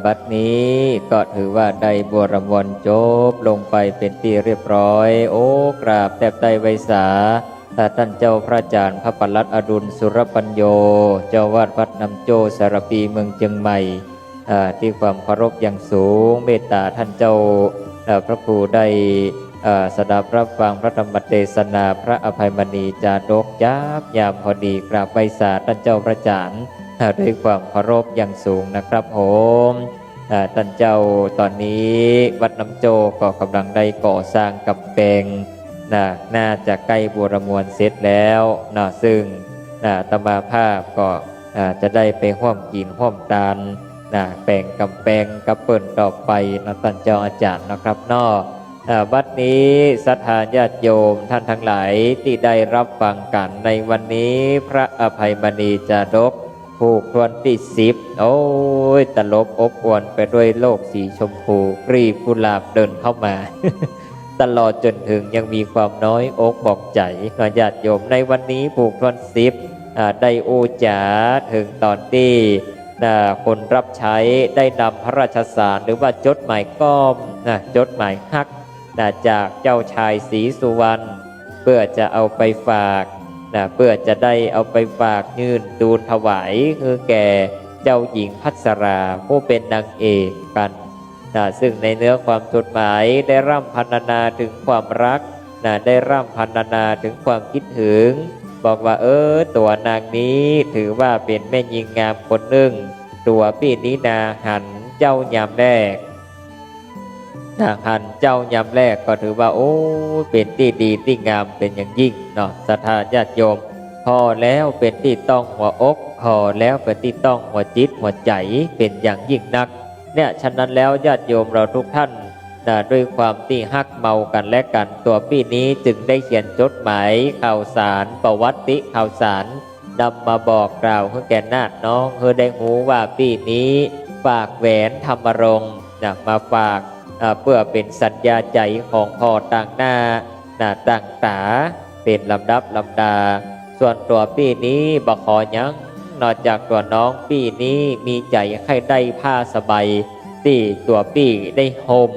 บัดนี้ก็ถือว่าได้บวรมวลจบลงไปเป็นที่เรียบร้อยโอ้กราบแทบไตไวสาท่านเจ้าพระอาจารย์พระปลัดอดุลสุรปัญโยเจ้าวาดวัดน้ำโจสารปีเมืองเชียงใหม่ที่ความเคารพอย่างสูงเมตตาท่านเจ้าพระครูได้สดับรับฟังพระธรรมเทศนาพระอภัยมณีจาดกจับยามพอดีกราบไวสาท่านเจ้าพระอาจารย์ด้วยความเคารพอย่างสูงนะครับผมท่านเจ้าตอนนี้วัดน้ำโจก็กำลังได้ก่อสร้างกำแพงน่าจะใกล้บูรมวลเสร็จแล้วซึ่งตมาภาพก็จะได้ไปห้อมกินห้อมตาลแปลงกำแพงกระเปิ่นต่อไปท่านเจ้าอาจารย์นะครับบัดนี้ศรัทธาญาติโยมท่านทั้งหลายที่ได้รับฟังกันในวันนี้พระอภัยมณีจาดกผูกทวนที่10โอ้ยตลบอบอวลไปด้วยโลกสีชมพูกรีบกุหลาบเดินเข้ามา ตลอดจนถึงยังมีความน้อยอกบอกใจญาติโยมในวันนี้ผูกทวน10ได้โอจาถึงตอนที่คนรับใช้ได้นำพระราชสารหรือว่าจดหมายก้อมจดหมายฮักจากเจ้าชายศรีสุวรรณเพื่อจะเอาไปฝากเพื่อจะได้เอาไปฝากยื่นทูลถวายคือแก่เจ้าหญิงพัสราผู้เป็นนางเอกกัน ซึ่งในเนื้อความจดหมายได้ร่ำพรรณนาถึงความรักได้ร่ำพรรณนาถึงความคิดถึงบอกว่าตัวนางนี้ถือว่าเป็นแม่หญิงงามคนหนึ่งตัวพี่นี้นาหันเจ้ายามแรกหันเจ้ายามแรกก็ถือว่าเป็นที่ดีที่งามเป็นอย่างยิ่งเนาะศรัทธาญาติโยมพอแล้วเป็นที่ต้องหัวอกพอแล้วเป็นที่ต้องหัวจิตหัวใจเป็นอย่างยิ่งนักเนี่ยฉะนั้นแล้วญาติโยมเราทุกท่านด้วยความที่ฮักเมากันและกันตัวพี่นี้จึงได้เขียนจดหมายข่าวสารประวัติข่าวสารนำมาบอกกล่าวให้แก่ญาติน้องเพื่อได้รู้ว่าพี่นี้ฝากแหวนธรรมรงค์มาฝากเพื่อเป็นสัญญาใจของพ่อต่างหน้าต่างตาเป็นลำดับลำดาส่วนตัวพี่นี้บอกขอยังนอกจากตัวน้องพี่นี้มีใจให้ได้ผ้าสบายที่ตัวพี่ได้ห่ม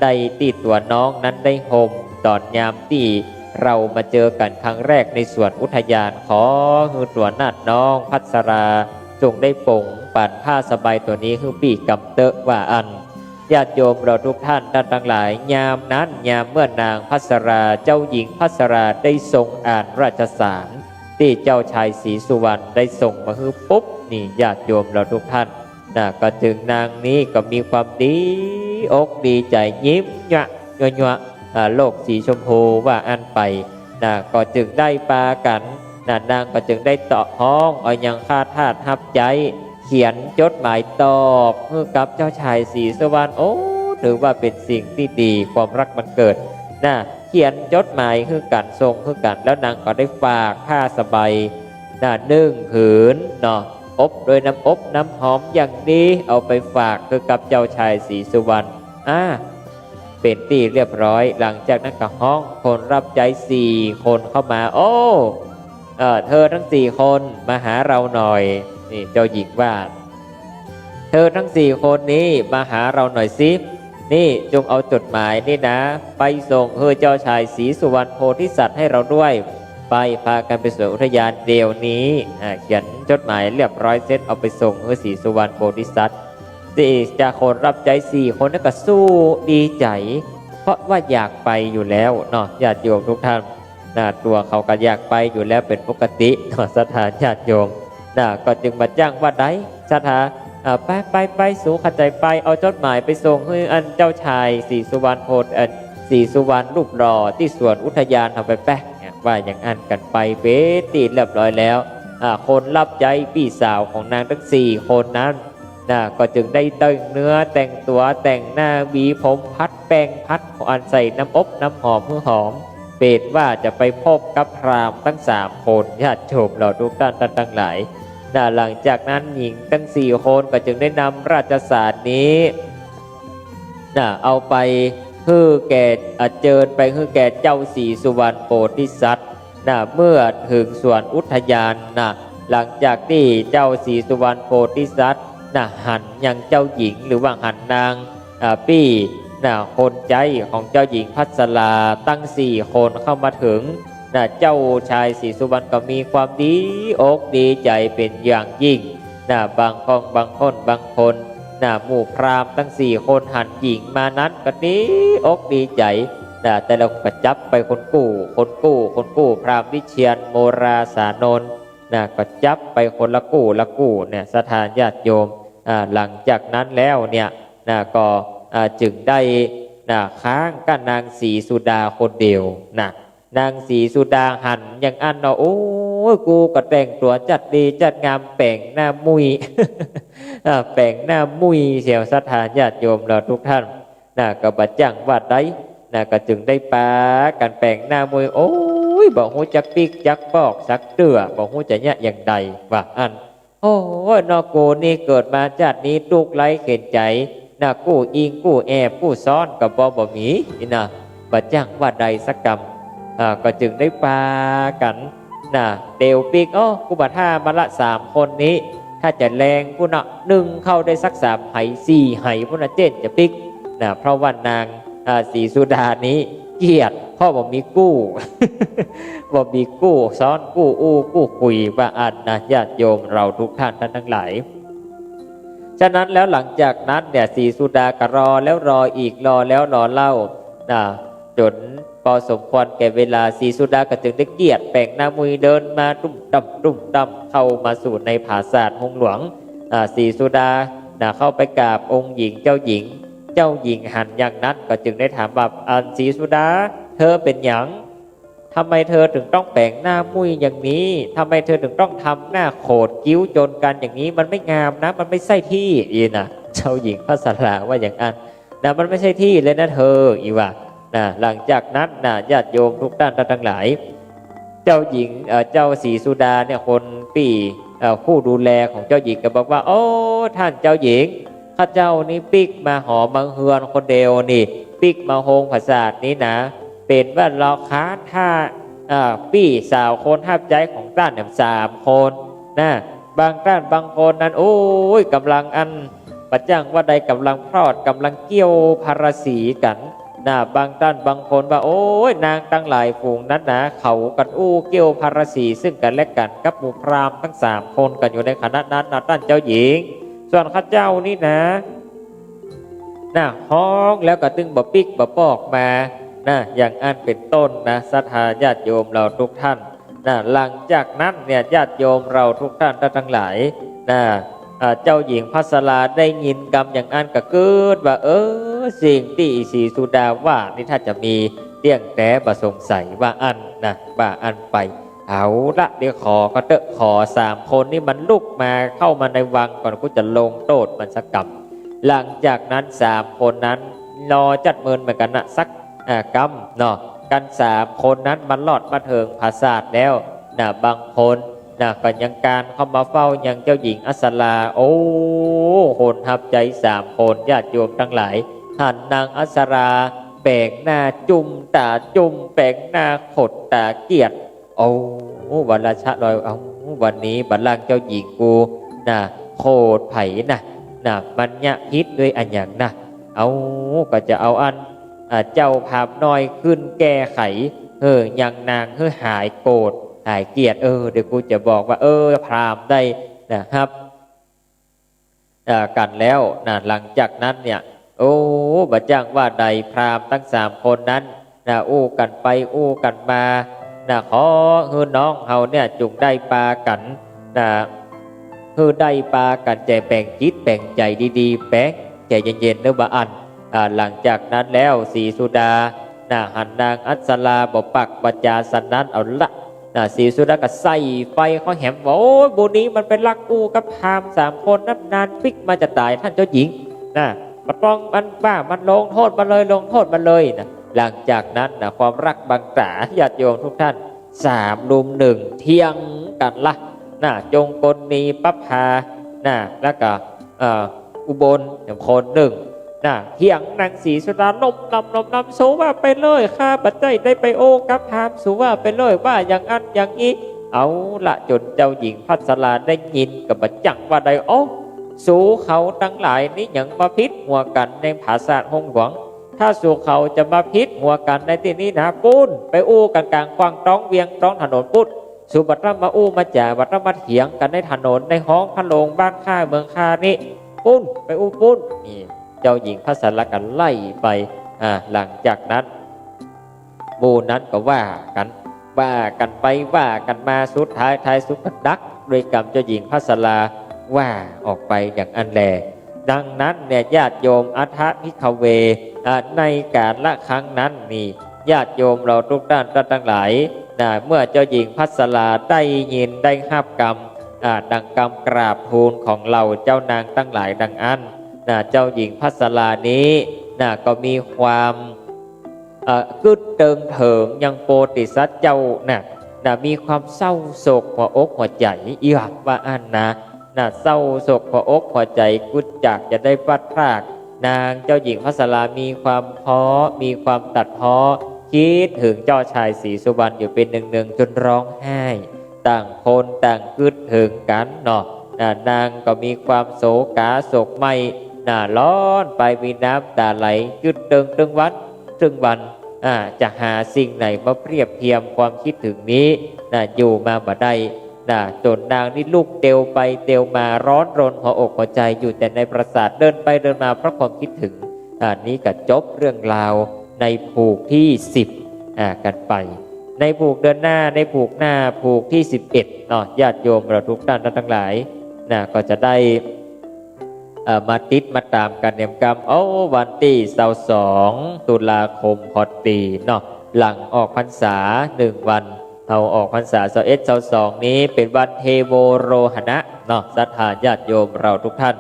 ได้ที่ตัวน้องนั้นได้ห่มตอนยามที่เรามาเจอกันครั้งแรกในสวนอุทยานขอคือตัวนาดน้องพัสราจงได้ป่งปั่นผ้าสบายตัวนี้คือพี่กำเตอะว่าอันญาติโยมเราทุกท่านทั้งหลายยามนั้นยามเมื่อนางพัสราเจ้าหญิงพัสราได้ทรงอ่านราชสารที่เจ้าชายศรีสุวรรณได้ส่งมาคือปุ๊บนี่ญาติโยมเราทุกท่านก็จึงนางนี้ก็มีความดีอกดีใจยิ้มยะโลกสีชมพูว่าอันไปก็จึงได้ปากันนางก็จึงได้ต่อห้องเอายังคาทาสหับใจเขียนจดหมายตอบเมื่อกับเจ้าชายศรีสุวรรณถือว่าเป็นสิ่งที่ดีความรักมันเกิดเขียนจดหมายคือกันทรงคือกันแล้วนางก็ได้ฝากผ้าสบายนึ่งผืนอบโดยน้ำอบน้ำหอมอย่างดีเอาไปฝากคือกับเจ้าชายศรีสุวรรณเป็นที่เรียบร้อยหลังจากนั้นก็ห้องคนรับใจ4 คนเข้ามาเธอทั้ง4 คนมาหาเราหน่อยนี่เจ้าหญิงว่าเธอทั้ง4 คนนี้มาหาเราหน่อยสินี่จงเอาจดหมายนี่นะไปส่งเจ้าชายศรีสุวรรณโพธิสัตว์ให้เราด้วยไปพากันไปสวนอุทยานเดี๋ยวนี้เขียนจดหมายเรียบร้อยเสร็จเอาไปส่งศรีสุวรรณโพธิสัตว์จากคนรับใจ4 คนนั้นก็สู้ดีใจเพราะว่าอยากไปอยู่แล้วเนาะญาติโยมทุกท่านตัวเขาก็อยากไปอยู่แล้วเป็นปกติสถานญาติโยมก็จึงมาจ้างว่าได้สถานไปสู่ขัดใจไปเอาจดหมายไปส่งให้อันเจ้าชายศรีสุวรรณโพธิศรีสุวรรณรูปหล่อที่สวนอุทยานทำไปแป๊ะว่าอย่างอันกันไปเป๊ะตีเรียบร้อยแล้วคนรับใจพี่สาวของนางทั้ง4 คนนั้นก็จึงได้แต่งเนื้อแต่งตัวแต่งหน้าหวีผมพัดแป้งพัดของอันใส่น้ำอบน้ำหอมหอมเป็นว่าจะไปพบกับพราหมณ์ทั้ง3 คนญาติโยมเราทุกท่านทั้งหลายหลังจากนั้นหญิงทั้ง4 คนก็จึงได้นำราชสารนี้เอาไปคือแก่เจิญไปคือแก่เจ้าศรีสุวรรณโพธิสัตว์เมื่อถึงสวนอุทยานหลังจากที่เจ้าศรีสุวรรณโพธิสัตว์หันยังเจ้าหญิงหรือว่าหันนางปี้คนใจของเจ้าหญิงพัสราตั้ง4 คนเข้ามาถึงเจ้าชายศรีสุวรรณก็มีความดีอกดีใจเป็นอย่างยิ่งบางคนหมู่พราหมณ์ทั้ง4 คนหันหญิงมานั้นก็ดีอกดีใจแต่เราก็จับไปคนกู้พราหมณ์วิเชียรโมราสานนท์ก็จับไปคนละกู้เนี่ยสถานญาติโยมหลังจากนั้นแล้วเนี่ยก็จึงได้ค้างกับนางศรีสุดาคนเดียวนางศรีสุดาหันอย่างอันโอ้ยกูก็แต่งตัวจัดดีจัดงามแป่งหน้ามุย แป่งหน้ามุยเสียวสถานญาติโยมเราทุกท่านก็บัดจังว่าได้ก็จึงได้ปากันแป่งหน้ามุยโอ้ยบอกหูจักปีกจักปอกสักเตื้อบอกหูจะเนี่ยอย่างใดว่าอันโอ้ยนอกูนี่เกิดมาชาตินี้ลูกไร้เข็นใจกู้อิงกู้แอบกู้ซ้อนกับบ่มีบัดจังว่าใดสักกรรมก็จึงได้ปากันเดวปีกกูบัดท่ามาละ3 คนนี้ถ้าจะแรงกู1เข้าได้สัก3 ไห4 ไหพุเจนจะปิกเพราะว่านางศรีสุดานี้เกียรติพ่อบ่มีกู้ บ่มีกู้ซ้อนกู้กู้คุยว่าอันญาติโยมเราทุกท่านทั้งหลาย ฉะนั้นแล้วหลังจากนั้นเนี่ยศรีสุดาก็รอแล้วรออีกรอแล้วรอเล่าจนพอสมควรแก่เวลาศรีสุดาก็จึงได้เกียรติแปลงหน้ามุยเดินมาตุ้มต่ำเข้ามาสู่ในผาศาสตร์หงหลวงศรีสุดาเข้าไปกราบองค์หญิงเจ้าหญิงหันอย่างนั้นก็จึงได้ถามว่าศรีสุดาเธอเป็นหยังทำไมเธอถึงต้องแปลงหน้ามุยอย่างนี้ทำไมเธอถึงต้องทำหน้าโขดกิ้วโจนกันอย่างนี้มันไม่งามนะมันไม่ใช่ที่เจ้าหญิงพระสลาว่าอย่างนั้นมันไม่ใช่ที่เลยนะเธอว่าหลังจากนั้นญาติโยมทุกท่านทั้งหลายเจ้าหญิงเจ้าศรีสุดาเนี่ยคนปีผู้ดูแลของเจ้าหญิงก็บอกว่าโอ้ท่านเจ้าหญิงข้าเจ้านี่ปิกมาหอมังเฮือนคนเดียวนี่ปิกมาโฮงภาษานี้นะเป็นว่าเราค้าถ้าปี่สาวคนทับใจของต้านเนี่ย3 คนบางต้านบางคนนั้นโอ้ยกำลังประจังว่าใดกำลังพรอดกำลังเกี่ยวภารสีกันบางต้านบางคนว่าโอ้ยนางตั้งหลายฝูงนั้นนะเขากันเกี่ยวภารสีซึ่งกันและกันกับหมู่พราหมณ์ทั้ง3 คนกันอยู่ในคณะนั้นต้านเจ้าหญิงส่วนข้าเจ้านี่ห้องแล้วก็ตึงบ่ปิกบ่ปอกมาอย่างอันเป็นต้นศรัทธาญาติโยมเราทุกท่านหลังจากนั้นเนี่ยญาติโยมเราทุกท่านทั้งหลายเจ้าหญิงพัสราได้ยินกรรมอย่างอันก็เกิดว่าสิ่งที่ศรีสุดาว่านี่ถ้าจะมีเตี้ยงแต่ประสงสัยว่าว่าอันไปเอาละเดี๋ยวขอ3 คนนี่มันลุกมาเข้ามาในวังก่อนกูจะลงโทษมันสักกรรมหลังจากนั้น3 คนนั้นรอจัดเมินเหมือนกันสักกรรมกัน3 คนนั้นมันลอดมาเถิงภาษาทแล้วบางคนก็ยังการเข้ามาเฝ้ายังเจ้าหญิงอัสราโอ้โหนทับใจ3 คนญาติโยมทั้งหลายหันนางอัสราแปลงหน้าจุ่มตาจุ่มแปลงหน้าขดตาเกียดโอ้วันละชะลอยเอาวันนี้บัลลังก์เจ้าหญิงกูโคตรไผ่มันเนี่ยคิดด้วยอันอย่างเอาก็จะเอาเจ้าภาพน้อยขึ้นแก้ไขยังนางหายโกรธหายเกลียดเดี๋ยวกูจะบอกว่าพราหมณ์ได้นะครับกันแล้วหลังจากนั้นเนี่ยบัดจังว่าใดพราหมณ์ทั้ง3 คนนั้นกันไปกันมาขอน้องเฮาเนี่ยจุงได้ปากันได้ปากันใจแปลงจิตแปลงใจดีๆแปลงใจเย็นๆเนื้อบ่อันหลังจากนั้นแล้วศรีสุดาหันนางอัศราบปักบัญญาสันนั้นเอาละศรีสุดาก็ใส่ไฟเขาแหมว่าโอ้บุนี้มันเป็นรักกูกับพาม3 คนนั้นนานปิกมาจะตายท่านเจ้าหญิงมันต้องมันบ้ามันลงโทษมันเลยลงโทษมันเลยหลังจากนั้นความรักบางตาญาติโยมทุกท่าน3 รุม 1เที่ยงกันละจงกลนีปัปพาแล้วก็อุบลคน1เที่ยงนางศรีสุดานมนำสูว่าไปเลยข้าปัจจัยได้ไปกับพามสูว่าไปเลยว่าอย่างอันอย่างนี้เอาละจนเจ้าหญิงพัสราได้ยินกับบัจจังว่าใดสูเขาทั้งหลายนี้ยังมาพิษหัวกันในภาษาหงหลวงถ้าสูเขาจะมาพิษหัวกันในที่นี้ปุ้นไปกันกลางควางต้องเวียงต้องถนนปุ้นสุบัตรมามาจ่าบัตรมาเถียงกันในถนนในห้องพะโลงบ้านข้าเมืองข้านี่ปุ้นไปปุ้นนี่เจ้าหญิงพระสารกันไล่ไปหลังจากนั้นหมู่นั้นก็ว่ากันไปว่ากันมาสุดท้ายสุดดักโดยกรรมเจ้าหญิงพระสาราว่าออกไปอย่างอันแลดังนั้นเนี่ยญาติโยมอัฏฐพิฆเวในการละครั้งนั้นนี่ญาติโยมเราทุกท่านทั้งหลายเมื่อเจ้าหญิงพระสาราได้ยินได้ห้าบกรรมดังกรรมกราบทูลของเราเจ้านางทั้งหลายดังอันเจ้าหญิงพัสรานี้ก็มีความกึดเติงเถิงยังโปติสัตเจ้ามีความเศร้าโศกหัวอกหัวใจอีหว่าอันเศร้าโศกหัวอกหัวใจกุดจากจะได้พัดพรากนางเจ้าหญิงพัสรามีความพ้อมีความตัดพ้อคิดถึงเจ้าชายศรีสุวรรณอยู่เป็นหนึ่งจนร้องไห้ต่างคนต่างกึดถึงกันนางก็มีความโศกาโศกไม่ร้อนไปมีน้ำตาไหลกึดตึงวันจะหาสิ่งไหนมาเปรียบเทียมความคิดถึงนี้อยู่มาบ่ได้ จนนางนี่ลูกเตียวไปเตียวมาร้อนรนหัวอกหัวใจอยู่แต่ในปราสาทเดินไปเดินมาเพราะความคิดถึงนี้ก็จบเรื่องราวในผูกที่10กันไปในผูกเดินหน้าในผูกหน้าผูกที่11เนาะญาติโยมเราทุกท่านทั้งหลายก็จะได้มาติดมาตามกันเนียมกรรมวันที่22ตุลาคมพอดีเนาะหลังออกพรรษา1วันเอาออกพรรษา22นี้เป็นวันเทโวโรหณะเนาะศรัทธาญาติโยมเราทุกท่าน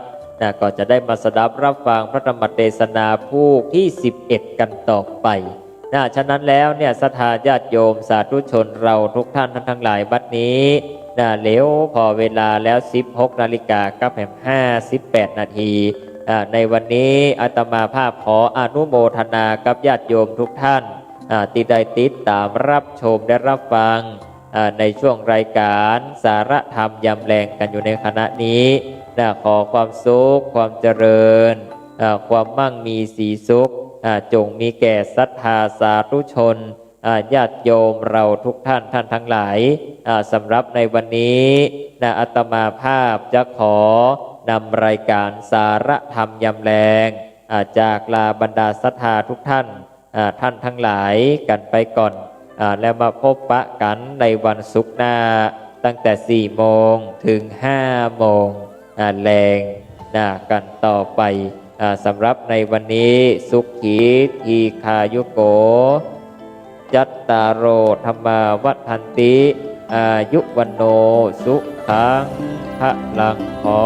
ก็จะได้มาสดับรับฟังพระธรรมเทศนาผู้ที่11กันต่อไปฉะนั้นแล้วเนี่ยศรัทธาญาติโยมสาธุชนเราทุกท่านทั้งหลายบัดนี้เหลวพอเวลาแล้ว16 นาฬิกากับ58 นาทีในวันนี้อาตมาภาพขออนุโมทนากับญาติโยมทุกท่านที่ได้ติดตามรับชมและรับฟังในช่วงรายการสารธรรมยำแรงกันอยู่ในขณะนี้ขอความสุขความเจริญความมั่งมีสีสุขจงมีแก่ศรัทธาสาธุชนญาติโยมเราทุกท่านทั้งหลายสำหรับในวันนี้อาตมาภาพจะขอนำรายการสารธรรมยำแรงจากลาบรรดาศรัทธาทุกท่านทั้งหลายกันไปก่อนแล้วมาพบปะกันในวันศุกร์หน้าตั้งแต่4 โมงถึง5 โมงแรงกันต่อไปสำหรับในวันนี้สุขีทีคายุโกจัตตารโอธรรมาวัฏันติอายุวันโนสุขังพลังขอ